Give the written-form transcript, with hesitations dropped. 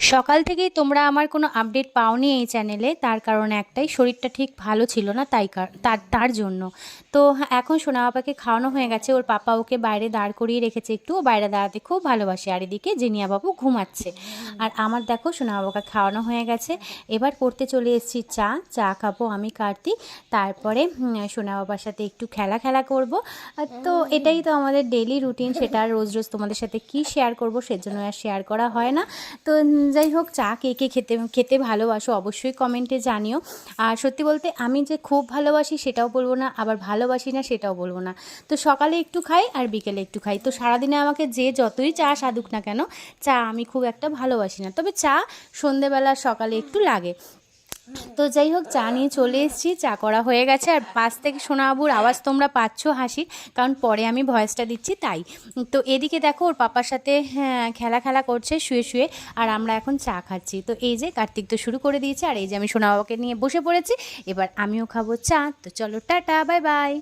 সকাল থেকেই তোমরা আমার কোনো আপডেট পাওনি এই চ্যানেলে, তার কারণ একটাই, শরীরটা ঠিক ভালো ছিল না, তাই তার জন্য। তো এখন সোনা বাবাকে খাওয়ানো হয়ে গেছে, ওর পাপা ওকে বাইরে দাঁড় করিয়ে রেখেছে, একটু ও বাইরে দাঁড়াতে খুব ভালোবাসে। আর এদিকে জিনিয়া বাবু ঘুমাচ্ছে। আর আমার দেখো সোনা বাবাকে খাওয়ানো হয়ে গেছে, এবার করতে চলে এসেছি চা খাবো আমি কার্তিক। তারপরে সোনা বাবার সাথে একটু খেলা করব। তো এটাই তো আমাদের ডেইলি রুটিন, সেটা রোজ রোজ তোমাদের সাথে কি শেয়ার করব সেজন্য আর শেয়ার করা হয় না। তো যাই হোক, চা কে কে খেতে ভালোবাসো অবশ্যই কমেন্টে জানিও। আর সত্যি বলতে আমি যে খুব ভালোবাসি সেটাও বলবো না, আবার ভালোবাসি না সেটাও বলবো না। তো সকালে একটু খাই আর বিকেলে একটু খাই। তো সারাদিনে আমাকে যে যতই চা সাধুক না কেন, চা আমি খুব একটা ভালোবাসি না, তবে চা সন্ধেবেলা সকালে একটু লাগে। তো যাই হোক, চা নিয়ে চলে এসেছি, চা করা হয়ে গেছে। আর পাশ থেকে সোনাবাবুর আওয়াজ তোমরা পাচ্ছ হাসির, কারণ পরে আমি ভয়েসটা দিচ্ছি তাই। তো এদিকে দেখো ওর পাপার সাথে খেলা করছে শুয়ে, আর আমরা এখন চা খাচ্ছি। তো এই যে কার্তিক তো শুরু করে দিয়েছে, আর এই যে আমি সোনাবাবাকে নিয়ে বসে পড়েছি, এবার আমিও খাবো চা। তো চলো, টাটা, বাই বাই।